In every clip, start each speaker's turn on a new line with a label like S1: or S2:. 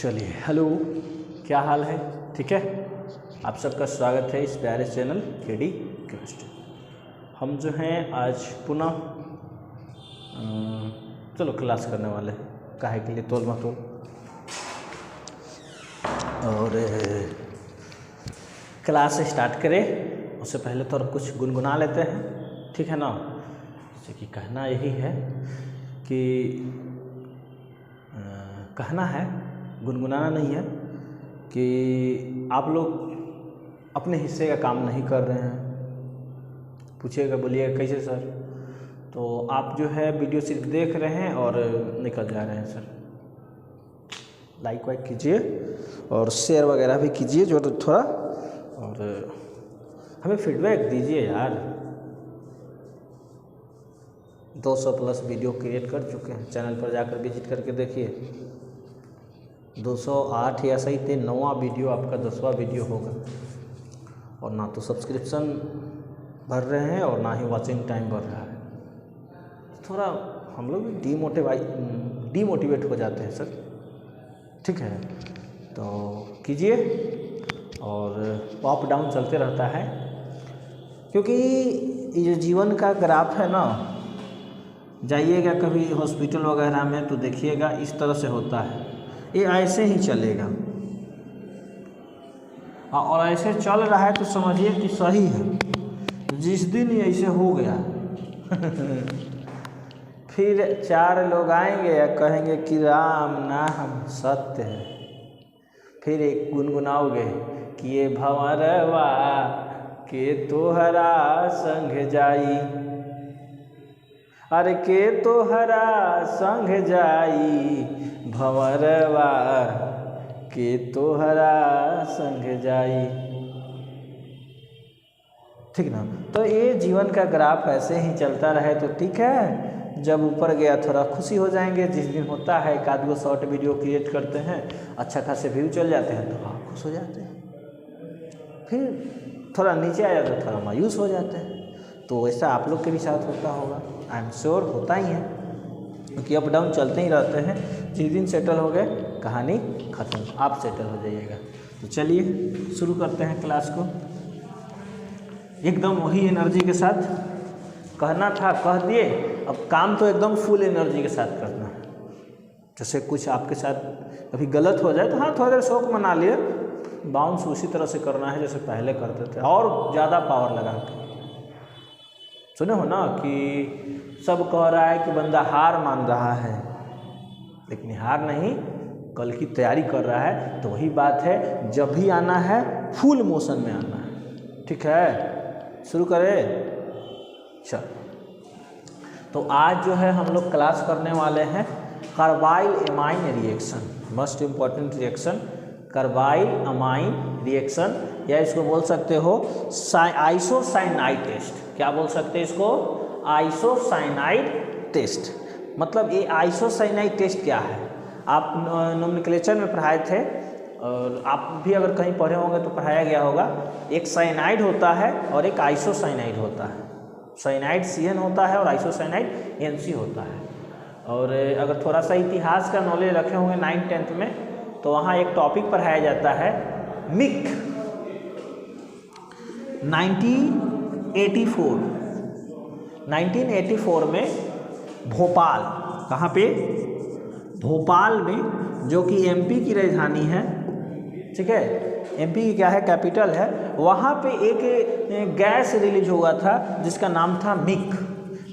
S1: चलिए, हेलो, क्या हाल है? ठीक है, आप सबका स्वागत है इस प्यारे चैनल केडी केमिस्ट्री। हम जो हैं आज पुनः चलो क्लास करने वाले हैं, काहे के लिए तोल मटोल। और क्लास स्टार्ट करें उससे पहले तो कुछ गुनगुना लेते हैं, ठीक है ना। जैसे कि कहना यही है कि कहना है, गुनगुनाना नहीं है, कि आप लोग अपने हिस्से का काम नहीं कर रहे हैं। पूछिएगा, बोलिएगा कैसे सर, तो आप जो है वीडियो सिर्फ देख रहे हैं और निकल जा रहे हैं सर। लाइक वाइक कीजिए और शेयर वगैरह भी कीजिए जो थोड़ा, और हमें फीडबैक दीजिए यार। 200 प्लस वीडियो क्रिएट कर चुके हैं, चैनल पर जाकर विजिट करके देखिए। 208 या सही थे, 9वां वीडियो आपका 10वां वीडियो होगा। और ना तो सब्सक्रिप्शन भर रहे हैं और ना ही वॉचिंग टाइम बढ़ रहा है। थोड़ा हम लोग डीमोटिवेट हो जाते हैं सर, ठीक है। तो कीजिए, और अप डाउन चलते रहता है, क्योंकि ये जीवन का ग्राफ है ना। जाइएगा कभी हॉस्पिटल वगैरह में तो देखिएगा इस तरह से होता है, ये ऐसे ही चलेगा। और ऐसे चल रहा है तो समझिए कि सही है। जिस दिन ये ऐसे हो गया फिर 4 लोग आएंगे या कहेंगे कि राम नाम सत्य है। फिर एक गुनगुनाओगे कि ये भंवरवा के तोहरा संग जाई, अरे के तोहरा संग जाई, भंवरवा के तोहरा संग जाई, ठीक ना। तो ये जीवन का ग्राफ ऐसे ही चलता रहे तो ठीक है। जब ऊपर गया थोड़ा खुशी हो जाएंगे। जिस दिन होता है एक आध गो शॉर्ट वीडियो क्रिएट करते हैं, अच्छा खासे व्यू चल जाते हैं तो आप खुश हो जाते हैं। फिर थोड़ा नीचे आ जाते हैं, थोड़ा मायूस हो जाते हैं। तो ऐसा आप लोग के भी साथ होता होगा, आई एम श्योर होता ही है, क्योंकि अप डाउन चलते ही रहते हैं। जिस दिन सेटल हो गए कहानी ख़त्म, आप सेटल हो जाइएगा। तो चलिए शुरू करते हैं क्लास को, एकदम वही एनर्जी के साथ। कहना था कह दिए, अब काम तो एकदम फुल एनर्जी के साथ करना है। जैसे कुछ आपके साथ अभी गलत हो जाए तो हाँ, थोड़ा देर शौक मना लिए, बाउंस उसी तरह से करना है जैसे पहले करते थे, और ज़्यादा पावर लगा के। सुने हो ना कि सब कह रहा है कि बंदा हार मान रहा है, लेकिन हार नहीं, कल की तैयारी कर रहा है। तो वही बात है, जब भी आना है फुल मोशन में आना है, ठीक है। शुरू करें, चल। तो आज जो है हम लोग क्लास करने वाले हैं carbyl amine reaction, most important reaction, carbyl amine reaction, या इसको बोल सकते हो आइसोसाइनाइड टेस्ट। क्या बोल सकते हैं इसको? Isocyanide test. मतलब ये आइसोसाइनाइड टेस्ट क्या है, आप नोमेनक्लेचर में पढ़ाए थे, और आप भी अगर कहीं पढ़े होंगे तो पढ़ाया गया होगा। एक साइनाइड होता है और एक आइसोसाइनाइड होता है। साइनाइड CN होता है और आइसोसाइनाइड NC होता है। और अगर थोड़ा सा इतिहास का नॉलेज रखे होंगे 9th-10th में, तो वहाँ एक टॉपिक पढ़ाया जाता है मिक। 1984 में भोपाल, कहाँ पे? भोपाल में, जो कि MP की राजधानी है, ठीक है। MP की क्या है, कैपिटल है। वहाँ पे एक गैस रिलीज हुआ था जिसका नाम था मिक,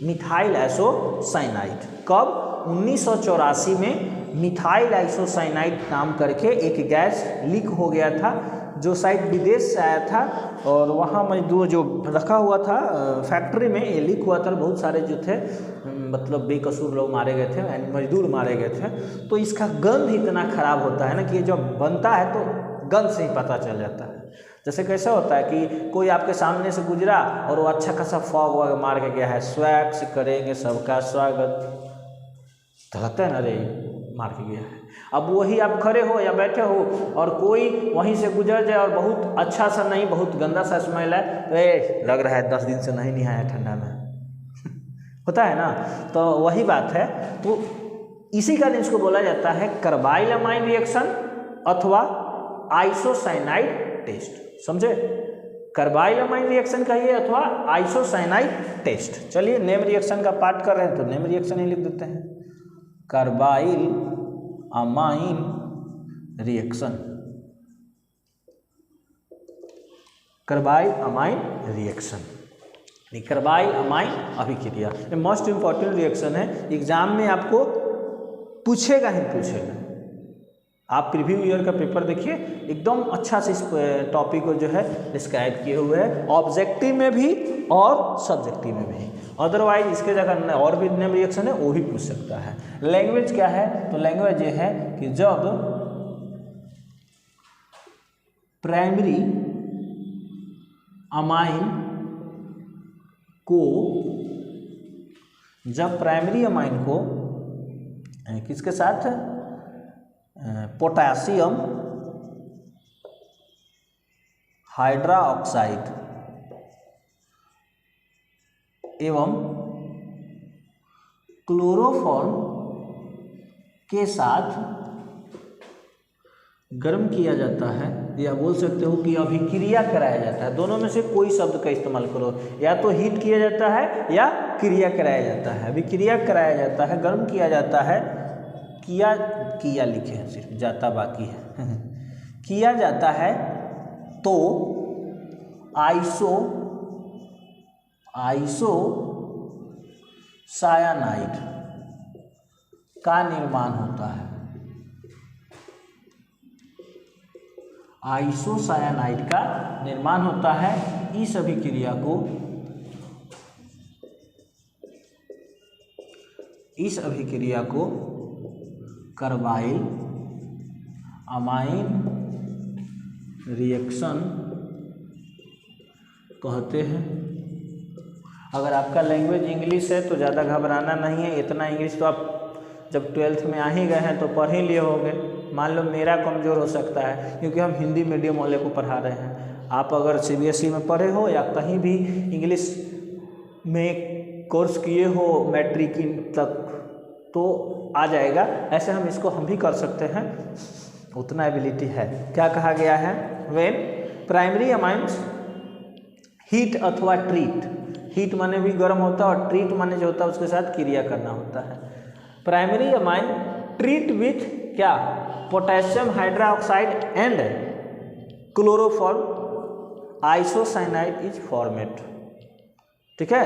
S1: मिथाइल आइसोसाइनाइड। कब? 1984 में मिथाइल आइसोसाइनाइड नाम करके एक गैस लीक हो गया था, जो शायद विदेश से आया था। और वहाँ मजदूर जो रखा हुआ था फैक्ट्री में, ये लीक हुआ था। बहुत सारे जो थे, मतलब बेकसूर लोग मारे गए थे, यानी मजदूर मारे गए थे। तो इसका गंध इतना ख़राब होता है ना कि जब बनता है तो गंध से ही पता चल जाता है। जैसे कैसे होता है कि कोई आपके सामने से गुजरा और वो अच्छा खासा फॉग वॉग मार के गया है, स्वैग से करेंगे सबका स्वागत, तो लगता है ना रे मार के गया है। अब वही आप खड़े हो या बैठे हो और कोई वहीं से गुजर जाए और बहुत अच्छा सा नहीं, बहुत गंदा सा स्मेल है, तो लग रहा है 10 दिन से नहीं नहाया ठंडा में होता है ना। तो वही बात है। तो इसी कारण इसको बोला जाता है कार्बाइल अमाइन रिएक्शन अथवा आइसोसाइनाइड टेस्ट। समझे? कार्बाइल अमाइन रिएक्शन कहिए अथवा आइसोसाइनाइड टेस्ट। चलिए नेम रिएक्शन का पार्ट कर रहे हैं तो नेम रिएक्शन ही लिख देते हैं, carbyl amine reaction, carbyl amine reaction, carbyl amine अभिक्रिया। ये मोस्ट इंपॉर्टेंट रिएक्शन है, एग्जाम में आपको पूछेगा ही पूछेगा। आप प्रीव्यू ईयर का पेपर देखिए, एकदम अच्छा से इस टॉपिक को जो है डिस्क्राइब किए हुए हैं, ऑब्जेक्टिव में भी और सब्जेक्टिव में भी। अदरवाइज इसके जगह और भी नेम रिएक्शन है वो भी पूछ सकता है। लैंग्वेज क्या है? तो लैंग्वेज ये है कि जब प्राइमरी अमाइन को किसके साथ, पोटेशियम हाइड्रोक्साइड एवं क्लोरोफॉर्म के साथ गर्म किया जाता है, या बोल सकते हो कि अभिक्रिया कराया जाता है। दोनों में से कोई शब्द का इस्तेमाल करो, या तो हीट किया जाता है या क्रिया कराया जाता है। अभिक्रिया कराया जाता है, गर्म किया जाता है, किया लिखे हैं, सिर्फ जाता बाकी है किया जाता है तो आइसोसायानाइड का निर्माण होता है। आइसोसायानाइड का निर्माण होता है। इस अभिक्रिया को कार्बाइल अमाइन रिएक्शन कहते हैं। अगर आपका लैंग्वेज इंग्लिश है तो ज़्यादा घबराना नहीं है, इतना इंग्लिश तो आप जब 12th में आ ही गए हैं तो पढ़ ही लिए होंगे। मान लो मेरा कमज़ोर हो सकता है क्योंकि हम हिंदी मीडियम वाले को पढ़ा रहे हैं। आप अगर CBSE में पढ़े हो या कहीं भी इंग्लिश में कोर्स किए हो मैट्रिक तक तो आ जाएगा। ऐसे हम भी कर सकते हैं, उतना एबिलिटी है। क्या कहा गया है? व्हेन प्राइमरी अमाइंस हीट अथवा ट्रीट, हीट माने भी गर्म होता है और ट्रीट माने जो होता है उसके साथ क्रिया करना होता है। प्राइमरी अमाइन ट्रीट विथ क्या, potassium hydroxide and chloroform, isocyanide is format. ठीक है,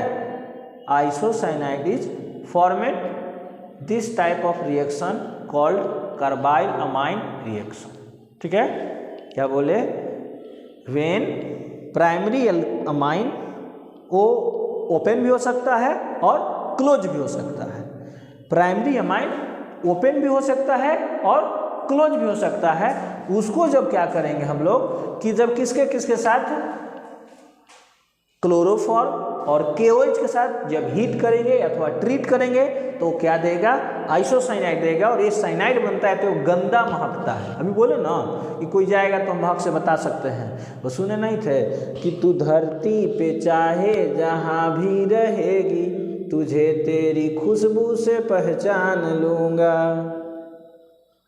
S1: isocyanide is format. This type of reaction called carbyl amine reaction. ठीक है, क्या बोले? व्हेन प्राइमरी अमाइन वो ओपन भी हो सकता है और क्लोज भी हो सकता है। प्राइमरी अमाइन ओपन भी हो सकता है और क्लोज भी हो सकता है। उसको जब क्या करेंगे हम लोग कि जब किसके साथ, क्लोरोफॉर्म और KOH के साथ जब हीट करेंगे अथवा ट्रीट करेंगे तो क्या देगा? आइसोसाइनाइड देगा। और ये साइनाइड बनता है तो गंदा महकता है। अभी बोले ना कि कोई जाएगा तो हम महक से बता सकते हैं। वो सुने नहीं थे कि तू धरती पे चाहे जहाँ भी रहेगी, तुझे तेरी खुशबू से पहचान लूँगा।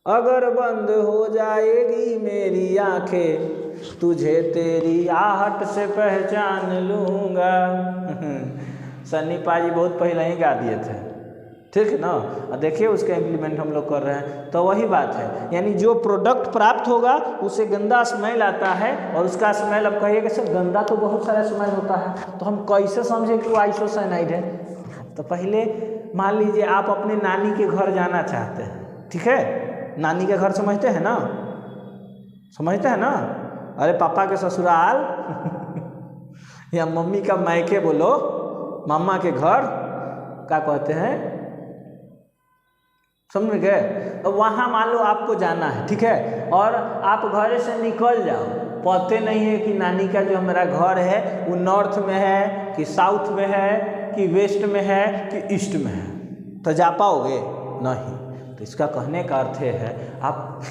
S1: अगर बंद हो जाएगी मेरी आंखें, तुझे तेरी आहट से पहचान लूँगा। सन्नी पाजी बहुत पहले ही गा दिए थे, ठीक है ना। और देखिए उसका इम्प्लीमेंट हम लोग कर रहे हैं। तो वही बात है, यानी जो प्रोडक्ट प्राप्त होगा उससे गंदा स्मेल आता है। और उसका स्मेल, अब कहिएगा सर गंदा तो बहुत सारा स्मेल होता है, तो हम कैसे समझे कि वो आइसोसाइनाइड है? तो पहले मान लीजिए आप अपने नानी के घर जाना चाहते हैं, ठीक है। नानी के घर समझते हैं ना, समझते हैं ना। अरे पापा के ससुराल या मम्मी का मायके बोलो, मामा के घर क्या कहते हैं, समझ गए। अब वहाँ मान लो आपको जाना है, ठीक है, और आप घर से निकल जाओ, पता नहीं है कि नानी का जो हमारा घर है वो नॉर्थ में है कि साउथ में है कि वेस्ट में है कि ईस्ट में है, तो जा पाओगे नहीं। तो इसका कहने का अर्थ है आप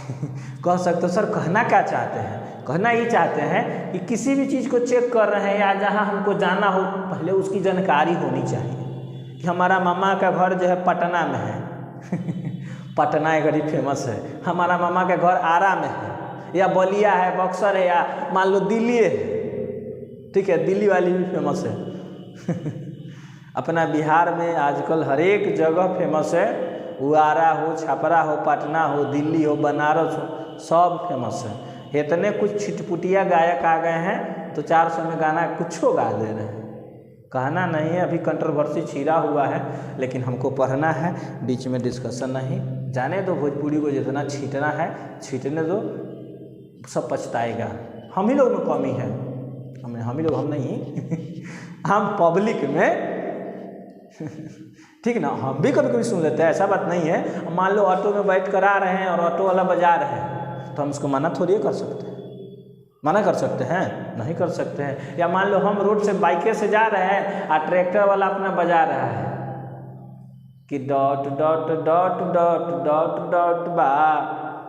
S1: कह सकते हो सर कहना क्या चाहते हैं? कहना ये चाहते हैं कि किसी भी चीज़ को चेक कर रहे हैं या जहाँ हमको जाना हो, पहले उसकी जानकारी होनी चाहिए कि हमारा मामा का घर जो है पटना में है पटना एक बड़ी फेमस है, हमारा मामा का घर आरा में है, या बलिया है, बक्सर है, या मान लो दिल्ली है, ठीक है, दिल्ली वाली भी फेमस है अपना बिहार में आजकल हर एक जगह फेमस है, वो आरा हो, छपरा हो, पटना हो, दिल्ली हो, बनारस हो, सब फेमस है। इतने कुछ छिटपुटिया गायक आ गए हैं तो 400 में गाना कुछो गा दे रहे हैं। कहना नहीं है, अभी कंट्रोवर्सी छिड़ा हुआ है, लेकिन हमको पढ़ना है, बीच में डिस्कशन नहीं। जाने दो, भोजपुरी को जितना छीटना है छीटने दो, सब पछताएगा। हम ही लोग में कमी है, हम ही लोग, हम नहीं हम पब्लिक में ठीक ना, हम भी कभी कभी सुन लेते हैं, ऐसा बात नहीं है। मान लो ऑटो में बैठ कर आ रहे हैं और ऑटो वाला बजा रहे हैं, तो हम उसको मना थोड़ी कर सकते हैं? मना कर सकते हैं? नहीं कर सकते हैं। या मान लो हम रोड से बाइके से जा रहे हैं और ट्रैक्टर वाला अपना बजा रहा है कि dot dot dot dot dot dot बा,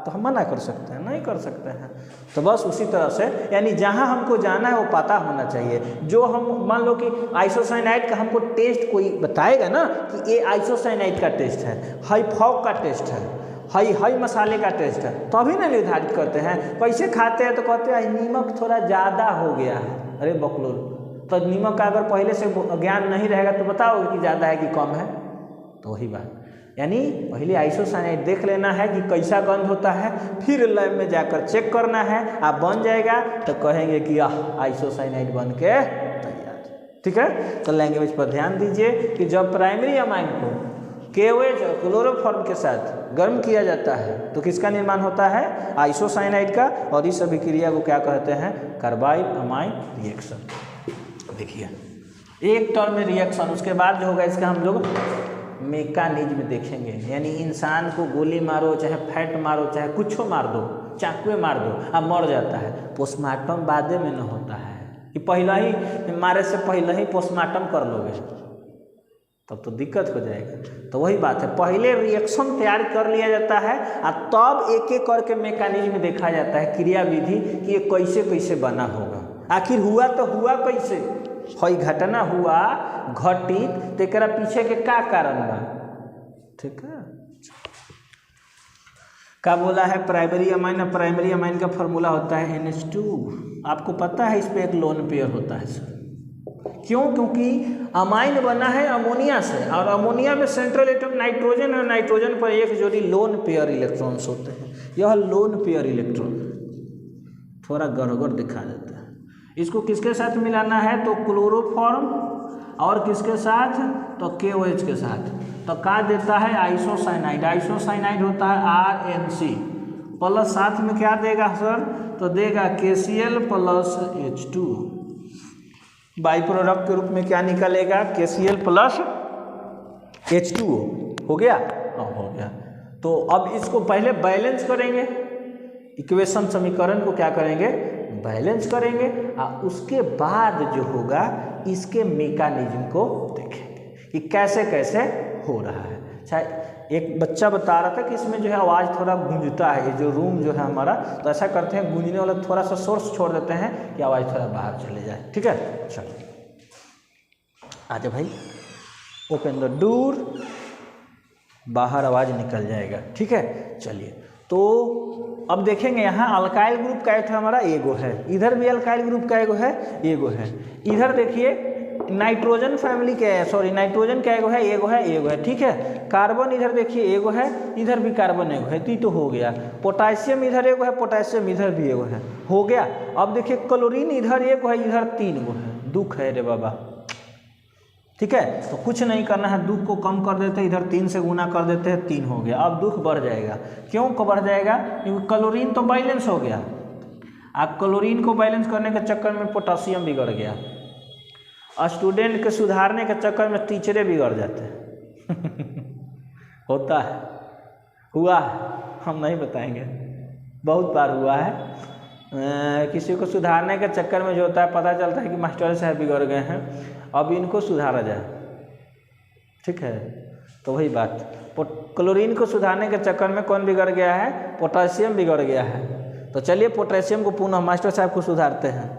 S1: तो हम मना कर सकते हैं? नहीं कर सकते हैं। तो बस उसी तरह से, यानी जहाँ हमको जाना है वो पता होना चाहिए। जो हम मान लो कि आइसोसाइनाइड का हमको टेस्ट कोई बताएगा ना कि ये आइसोसाइनाइड का टेस्ट है, हाई फॉग का टेस्ट है, हाई मसाले का टेस्ट है, तो अभी ना निर्धारित करते हैं। पैसे खाते हैं तो कहते हैं नमक थोड़ा ज़्यादा हो गया है। अरे बकलोल, तो नमक का अगर पहले से ज्ञान नहीं रहेगा तो बताओगे कि ज़्यादा है कि कम है? तो वही बात, यानी पहले आइसोसाइनाइड देख लेना है कि कैसा गंध होता है, फिर लैब में जाकर चेक करना है। आप बन जाएगा तो कहेंगे कि आइसोसाइनाइड बन के तैयार। ठीक है, तो लैंग्वेज पर ध्यान दीजिए कि जब प्राइमरी अमाइन को KOH और क्लोरोफॉर्म के साथ गर्म किया जाता है तो किसका निर्माण होता है? आइसोसाइनाइड का। और इस अभिक्रिया को क्या कहते हैं? Carbyl amine reaction. देखिए एक टर्म में रिएक्शन, उसके बाद जो होगा इसका हम लोग मेकानिज्म देखेंगे। यानी इंसान को गोली मारो, चाहे फैट मारो, चाहे कुछ मार दो, चाकुए मार दो, अब मर जाता है। पोस्टमार्टम बादे में न होता है कि पहले ही मारे से पहले ही पोस्टमार्टम कर लोगे, तब तो दिक्कत हो जाएगा। तो वही बात है, पहले रिएक्शन तैयार कर लिया जाता है और तब एक एक करके मेकानिज्म देखा जाता है, क्रियाविधि कि ये कैसे कैसे बना होगा। आखिर हुआ तो हुआ कैसे, हई घटना हुआ घटित, तो एक पीछे के का कारण बा। ठीक है, क्या बोला है? Primary amine. प्राइमरी अमाइन का फॉर्मूला होता है NH2। आपको पता है इस पे एक लोन पेयर होता है सर। क्यों? क्योंकि अमाइन बना है अमोनिया से, और अमोनिया में सेंट्रल एटम नाइट्रोजन और नाइट्रोजन पर एक जोड़ी लोन पेयर इलेक्ट्रॉन्स होते हैं। यह लोन पेयर इलेक्ट्रॉन थोड़ा गड़बड़ दिखा देता है। इसको किसके साथ मिलाना है? तो क्लोरोफॉर्म, और किसके साथ? तो KOH के साथ। तो क्या देता है? आइसोसाइनाइड। आइसोसाइनाइड होता है RNC प्लस, साथ में क्या देगा सर? तो देगा KCl plus H2। By product के रूप में क्या निकलेगा? KCl plus H2O। हो गया? हो गया। तो अब इसको पहले बैलेंस करेंगे, इक्वेशन समीकरण को क्या करेंगे? बैलेंस करेंगे, और उसके बाद जो होगा इसके मैकेनिज्म को देखेंगे कि कैसे कैसे हो रहा है। अच्छा, एक बच्चा बता रहा था कि इसमें जो है आवाज़ थोड़ा गूंजता है, ये जो रूम जो है हमारा, तो ऐसा करते हैं गूंजने वाला थोड़ा सा सोर्स छोड़ देते हैं कि आवाज़ थोड़ा बाहर चले जाए। ठीक है, चलो आजा भाई, ओपन द डोर, बाहर आवाज़ निकल जाएगा। ठीक है, चलिए तो अब देखेंगे यहाँ अल्काइल ग्रुप का एक हमारा एगो है, इधर भी अल्काइल ग्रुप का एगो है, एगो है। इधर देखिए नाइट्रोजन फैमिली के, सॉरी नाइट्रोजन का एगो है, एगो है, एगो है। ठीक है, कार्बन इधर देखिए एगो है, इधर भी कार्बन एगो है, तो हो गया। पोटासियम इधर एगो है, पोटासियम इधर भी एगो है, हो गया। अब देखिए क्लोरीन इधर एगो है, इधर 3 गो है। दुख है रे बाबा। ठीक है, तो कुछ नहीं करना है, दुख को कम कर देते हैं, इधर 3 से गुना कर देते हैं, 3 हो गया। अब दुख बढ़ जाएगा। क्यों बढ़ जाएगा? क्योंकि क्लोरीन तो बैलेंस हो गया। आप क्लोरीन को बैलेंस करने के चक्कर में पोटासियम बिगड़ गया। स्टूडेंट के सुधारने के चक्कर में टीचरे बिगड़ जाते हैं होता है, हुआ है, हम नहीं बताएंगे, बहुत बार हुआ है। किसी को सुधारने के चक्कर में जो होता है, पता चलता है कि मास्टर साहब बिगड़ गए हैं, अब इनको सुधारा जाए। ठीक है, तो वही बात, क्लोरीन को सुधारने के चक्कर में कौन बिगड़ गया है? पोटासियम बिगड़ गया है। तो चलिए पोटेशियम को पुनः मास्टर साहब को सुधारते हैं।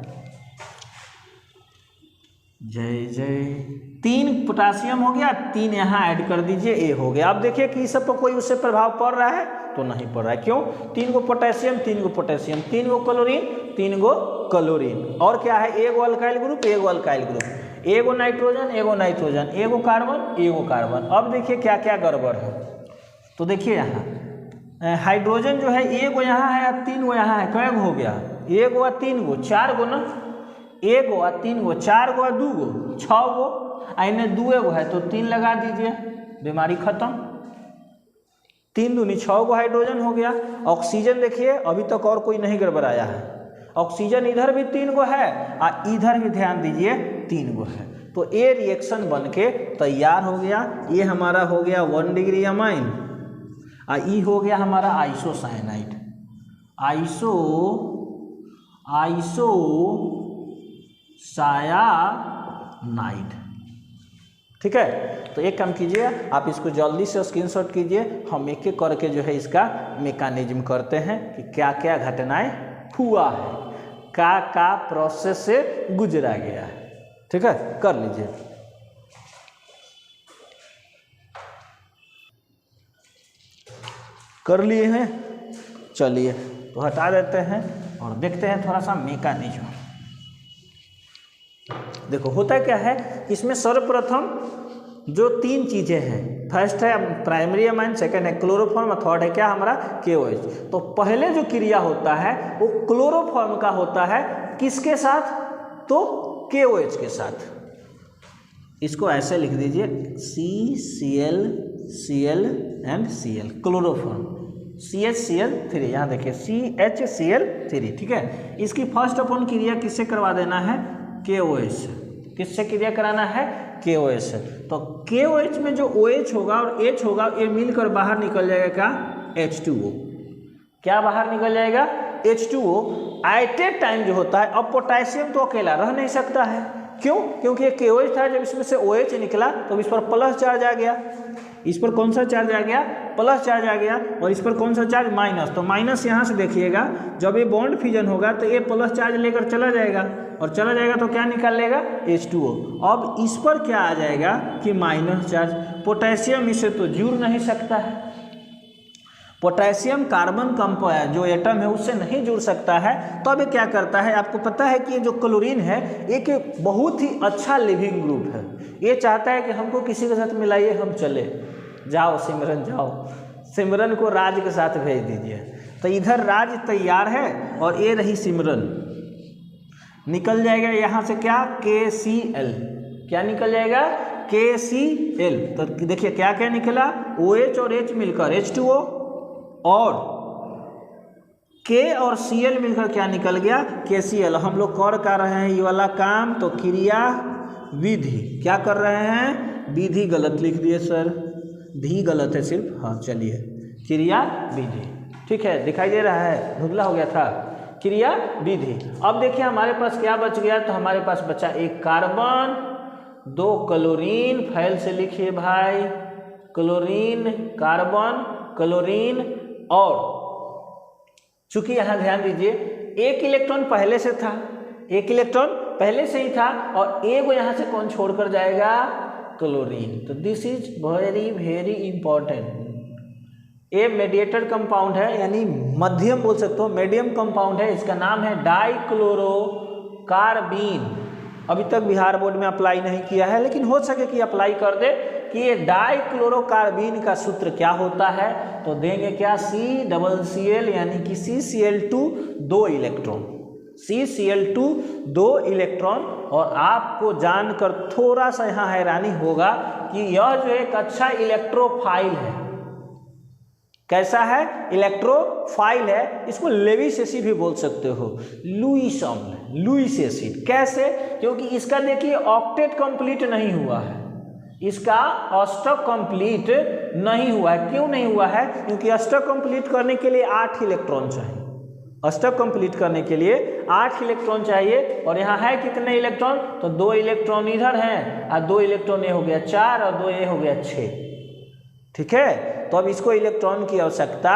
S1: जय जय 3 पोटासियम हो गया, 3 यहाँ ऐड कर दीजिए, ए हो गया। अब देखिए कि इस सब पर कोई उससे प्रभाव पड़ रहा है तो नहीं पड़ रहा है। क्यों? 3 गो पोटेशियम 3 गो पोटेशियम, 3 गो क्लोरीन 3 गो क्लोरीन, और क्या है, एगो अल्काइल ग्रुप एगो अल्काइल ग्रुप, एगो नाइट्रोजन एगो नाइट्रोजन, एगो कार्बन एगो कार्बन। अब देखिए क्या क्या गड़बड़ है। तो देखिए यहाँ हाइड्रोजन जो है एगो यहाँ है या 3 गो यहाँ है, कै गो हो गया, एगो या 3 गो, 4 गो ना, एगो या 3 गो, 4 गो या 2 गो, 6 गो, इन्हें 2 गो है तो 3 लगा दीजिए, बीमारी खत्म। 3 दूनी 6 गो हाइड्रोजन हो गया। ऑक्सीजन देखिए अभी तक और कोई नहीं गड़बड़ाया है, ऑक्सीजन इधर भी 3 गो है और इधर भी ध्यान दीजिए 3 गो है, तो ये रिएक्शन बन के तैयार हो गया। ये हमारा हो गया 1 डिग्री अमाइन और ये हो गया हमारा आइसोसाइनाइड, आइसोसायानाइड। ठीक है, तो एक काम कीजिए, आप इसको जल्दी से स्क्रीनशॉट कीजिए, हम एक एक करके जो है इसका मेकानिज्म करते हैं कि क्या क्या घटनाएं हुआ है, का प्रोसेस से गुजरा गया है। ठीक है, कर लीजिए। कर लिए हैं, चलिए तो हटा देते हैं और देखते हैं थोड़ा सा मेकानिज्म। देखो होता क्या है, इसमें सर्वप्रथम जो 3 चीज़ें हैं, फर्स्ट है प्राइमरी अमाइन, सेकंड है क्लोरोफॉर्म और थर्ड है क्या हमारा KOH। तो पहले जो क्रिया होता है वो क्लोरोफॉर्म का होता है, किसके साथ, तो KOH के साथ। इसको ऐसे लिख दीजिए CCl Cl and Cl, chloroform CHCl3, यहाँ देखिए CHCl3। ठीक है, इसकी फर्स्ट अपन क्रिया किससे करवा देना है, KOH। किससे क्रिया कराना है, KOH। तो KOH में जो OH होगा और H होगा ये मिलकर बाहर निकल जाएगा क्या, H2O। क्या बाहर निकल जाएगा, H2O। एट ए टाइम जो होता है, अब पोटेशियम तो अकेला रह नहीं सकता है, क्यों, क्योंकि ये KOH था, जब इसमें से OH निकला तो इस पर प्लस चार्ज आ गया, इस पर कौन सा चार्ज आ गया, प्लस चार्ज आ गया, और इस पर कौन सा चार्ज, माइनस। तो माइनस यहाँ से देखिएगा, जब ये बॉन्ड फ्यूजन होगा तो ये प्लस चार्ज लेकर चला जाएगा, और चला जाएगा तो क्या निकाल लेगा, H2O। अब इस पर क्या आ जाएगा कि माइनस चार्ज, पोटेशियम इससे तो जुड़ नहीं सकता है, पोटेशियम कार्बन कंपाउंड जो एटम है उससे नहीं जुड़ सकता है। तो अब ये क्या करता है, आपको पता है कि ये जो क्लोरीन है एक बहुत ही अच्छा लिविंग ग्रुप है, ये चाहता है कि हमको किसी के साथ मिलाइए, हम चले, जाओ सिमरन जाओ, सिमरन को राज के साथ भेज दीजिए। तो इधर राज तैयार है और ये रही सिमरन, निकल जाएगा यहाँ से क्या, KCl, क्या निकल जाएगा, KCl। तो देखिए क्या क्या निकला, OH और H मिलकर H2O, और K और Cl मिलकर क्या निकल गया, KCl। हम लोग कर रहे हैं ये वाला काम, तो क्रिया विधि क्या कर रहे हैं, विधि गलत लिख दिए सर, भी गलत है सिर्फ, हाँ चलिए, क्रिया विधि। ठीक है, दिखाई दे रहा है, धुंधला हो गया था, क्रिया विधि। अब देखिए हमारे पास क्या बच गया, तो हमारे पास बचा 1 कार्बन, 2 क्लोरीन, फाइल से लिखिए भाई, क्लोरीन, कार्बन, क्लोरीन, और चूंकि यहाँ ध्यान दीजिए 1 इलेक्ट्रॉन पहले से था, 1 इलेक्ट्रॉन पहले से ही था, और एगो यहाँ से कौन छोड़कर जाएगा, क्लोरीन। तो this is very very important. ये मेडिएटर कंपाउंड है, यानी मध्यम बोल सकते हो, मीडियम कंपाउंड है, इसका नाम है डाइक्लोरोकार्बीन। अभी तक बिहार बोर्ड में अप्लाई नहीं किया है, लेकिन हो सके कि अप्लाई कर दे कि ये डाइक्लोरोकार्बीन का सूत्र क्या होता है, तो देंगे क्या, CCl, यानी कि CCl2 2 इलेक्ट्रॉन, CCl2 2 इलेक्ट्रॉन। और आपको जानकर थोड़ा सा यहाँ हैरानी होगा कि यह जो एक अच्छा इलेक्ट्रोफाइल है, कैसा है, इलेक्ट्रोफाइल है, इसको लेविस एसिड भी बोल सकते हो, लुईस अम्ल, लुईस एसिड। कैसे, क्योंकि इसका देखिए ऑक्टेट कंप्लीट नहीं हुआ है, इसका अष्टक कंप्लीट नहीं हुआ है। क्यों नहीं हुआ है, क्योंकि अष्टक कंप्लीट करने के लिए 8 इलेक्ट्रॉन चाहिए, अष्टक कंप्लीट करने के लिए 8 इलेक्ट्रॉन चाहिए, और यहाँ है कितने इलेक्ट्रॉन, तो 2 इलेक्ट्रॉन इधर हैं और 2 इलेक्ट्रॉन ये हो गया 4 और 2 ये हो गया 6। ठीक है, तो अब इसको इलेक्ट्रॉन की आवश्यकता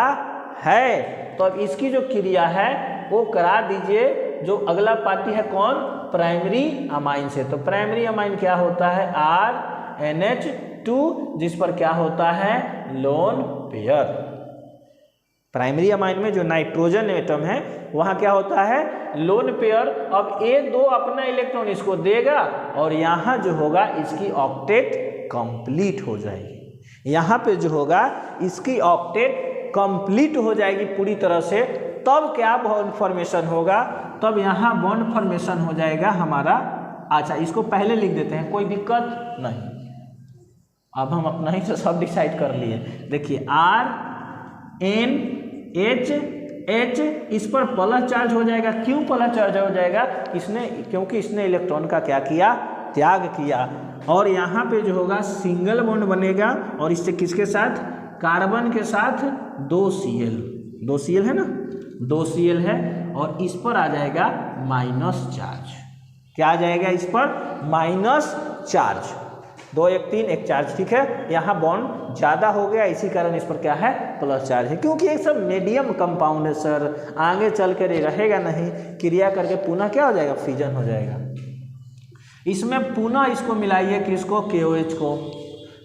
S1: है, तो अब इसकी जो क्रिया है वो करा दीजिए। जो अगला पार्टी है कौन, प्राइमरी अमाइन से। तो प्राइमरी अमाइन क्या होता है? RNH2, जिस पर क्या होता है? Lone pair. प्राइमरी अमाइन में जो नाइट्रोजन एटम है वहाँ क्या होता है? Lone pair. अब A2 अपना इलेक्ट्रॉन इसको देगा और यहाँ जो होगा इसकी ऑक्टेट कंप्लीट हो जाएगी। यहाँ पे जो होगा इसकी ऑक्टेट कंप्लीट हो जाएगी पूरी तरह से। तब क्या बॉन्ड फॉर्मेशन होगा? तब यहाँ बॉन्ड फॉर्मेशन हो जाएगा हमारा। अच्छा, इसको पहले लिख देते हैं, कोई दिक्कत नहीं। अब हम अपना ही तो सब डिसाइड कर लिए। देखिए RNH, इस पर प्लस चार्ज हो जाएगा। क्यों प्लस चार्ज हो जाएगा? क्योंकि इसने इलेक्ट्रॉन का क्या किया? त्याग किया। और यहाँ पे जो होगा सिंगल बॉन्ड बनेगा और इससे किसके साथ? कार्बन के साथ 2Cl है ना, 2Cl है। और इस पर आ जाएगा माइनस चार्ज। क्या आ जाएगा इस पर? Minus charge. 2 1 3 1 चार्ज, ठीक है। यहाँ बॉन्ड ज़्यादा हो गया, इसी कारण इस पर क्या है? प्लस चार्ज है। क्योंकि ये सब मीडियम कंपाउंड है सर, आगे चल कर ये रहेगा नहीं, क्रिया करके पुनः क्या हो जाएगा? फिजन हो जाएगा। इसमें पुनः इसको मिलाइए, किसको? KOH को।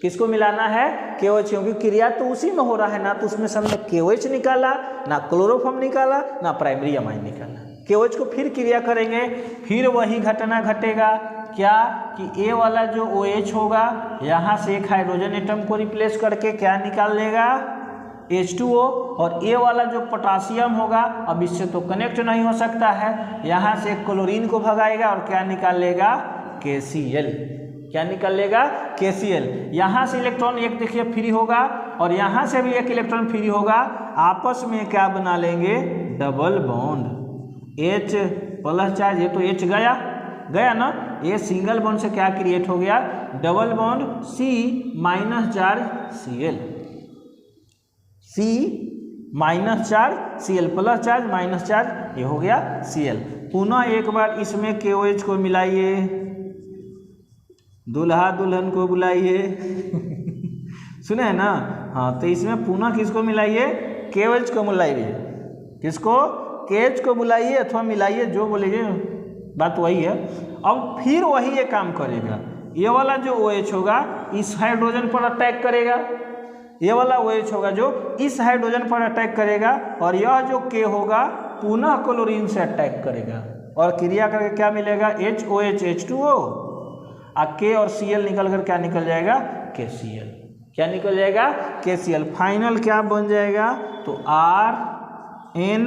S1: किसको मिलाना है? KOH, क्योंकि क्रिया तो उसी में हो रहा है ना। तो उसमें से हमने KOH निकाला, ना क्लोरोफॉर्म निकाला, ना प्राइमरी अमाइन निकाला। KOH को फिर क्रिया करेंगे, फिर वही घटना घटेगा। क्या कि A वाला जो OH होगा यहाँ से एक हाइड्रोजन एटम को रिप्लेस करके क्या निकाल लेगा? H2O। और A वाला जो पोटासियम होगा अब इससे तो कनेक्ट नहीं हो सकता है, यहाँ से क्लोरीन को भगाएगा और क्या निकाल लेगा? KCl। क्या निकल लेगा? KCl। यहाँ से इलेक्ट्रॉन एक देखिए फ्री होगा और यहाँ से भी एक इलेक्ट्रॉन फ्री होगा। आपस में क्या बना लेंगे? Double bond. H plus charge, ये तो H गया ना, ये सिंगल बॉन्ड से क्या क्रिएट हो गया? Double bond C minus charge Cl। C minus charge Cl, plus charge minus charge, ये हो गया Cl। पुनः एक बार इसमें KOH को मिलाइए, दूल्हा दुल्हन को बुलाइए सुने है ना? हाँ, तो इसमें पुनः किसको मिलाइए? KOH को मिलाइए। किसको? KOH को बुलाइए अथवा मिलाइए, जो बोलेंगे, बात वही है। अब फिर वही ये काम करेगा। ये वाला जो OH होगा इस हाइड्रोजन पर अटैक करेगा, ये वाला OH होगा जो इस हाइड्रोजन पर अटैक करेगा, और यह जो K होगा पुनः क्लोरीन से अटैक करेगा और क्रिया करके क्या मिलेगा? HOH H2O। K और Cl निकल कर क्या निकल जाएगा? KCl। क्या निकल जाएगा? KCl। फाइनल क्या बन जाएगा? तो RN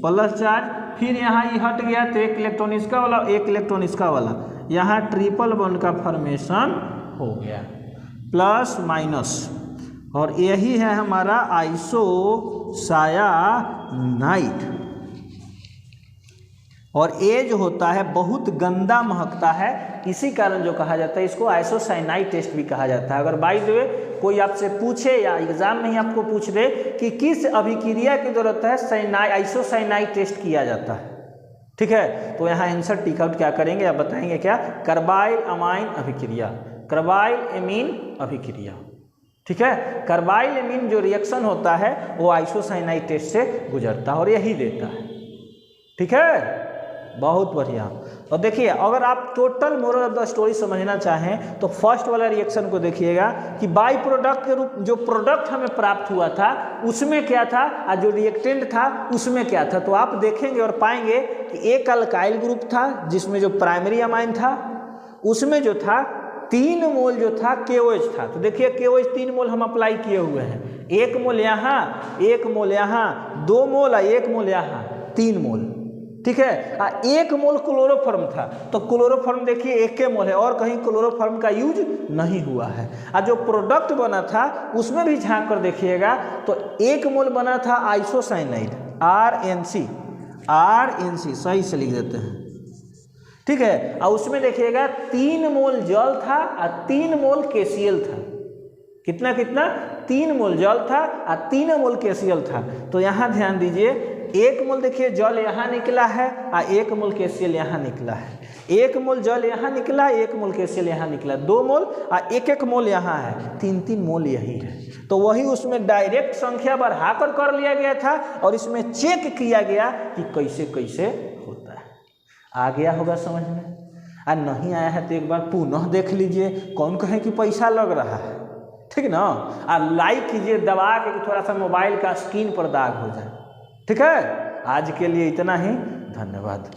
S1: प्लस चार्ज, फिर यहाँ ये हट गया तो एक इलेक्ट्रॉन इसका वाला, एक इलेक्ट्रॉन इसका वाला, यहाँ ट्रिपल बॉन्ड का फॉर्मेशन हो गया, प्लस माइनस। और यही है हमारा आइसोसायानाइड। और ये जो होता है बहुत गंदा महकता है, इसी कारण जो कहा जाता है इसको आइसोसाइनाइड टेस्ट भी कहा जाता है। अगर बाय द वे कोई आपसे पूछे या एग्जाम में ही आपको पूछ दे कि किस अभिक्रिया की जरूरत है आइसोसाइनाइड टेस्ट किया जाता है, ठीक है, तो यहाँ आंसर टिक आउट क्या करेंगे? आप बताएंगे क्या? कार्बाइल अमाइन अभिक्रिया, कार्बाइल एमीन अभिक्रिया, ठीक है। कार्बाइल एमीन जो रिएक्शन होता है वो आइसोसाइनाइड टेस्ट से गुजरता है और यही देता है, ठीक है। बहुत बढ़िया। और देखिए अगर आप total moral of the story समझना चाहें तो फर्स्ट वाला रिएक्शन को देखिएगा कि बाई प्रोडक्ट के रूप जो प्रोडक्ट हमें प्राप्त हुआ था उसमें क्या था और जो रिएक्टेंट था उसमें क्या था। तो आप देखेंगे और पाएंगे कि एक अल्काइल ग्रुप था जिसमें जो प्राइमरी अमाइन था उसमें जो था 3 मोल जो था KOH था। तो देखिए KOH 3 मोल हम अप्लाई किए हुए हैं, 1 मोल यहाँ, 1 मोल यहाँ, 2 मोल और 1 मोल यहाँ, 3 मोल, ठीक है। 1 मोल क्लोरोफॉर्म था, तो क्लोरोफॉर्म देखिए 1 मोल है और कहीं क्लोरोफॉर्म का यूज नहीं हुआ है। और जो प्रोडक्ट बना था उसमें भी झांक कर देखिएगा तो 1 मोल बना था आइसोसाइनाइड RNC, सही से लिख देते हैं, ठीक है। और उसमें देखिएगा 3 मोल जल था और 3 मोल KCl था। कितना 3 मोल जल था और 3 मोल KCl था। तो यहाँ ध्यान दीजिए 1 मोल देखिए जल यहाँ निकला है और 1 मोल KCl यहाँ निकला है, 1 मोल जल यहाँ निकला, 1 मोल KCl यहाँ निकला, 2 मोल और 1 मोल यहाँ है, 3 मोल यही है। तो वही उसमें डायरेक्ट संख्या बढ़ाकर कर लिया गया था और इसमें चेक किया गया कि कैसे कैसे होता है। आ गया होगा समझ में? और नहीं आया है तो एक बार पुनः देख लीजिए, कौन कहे कि पैसा लग रहा है, ठीक ना। और लाइक कीजिए दबा के कि थोड़ा सा मोबाइल का स्क्रीन पर दाग हो जाए। ठीक है, आज के लिए इतना ही, धन्यवाद।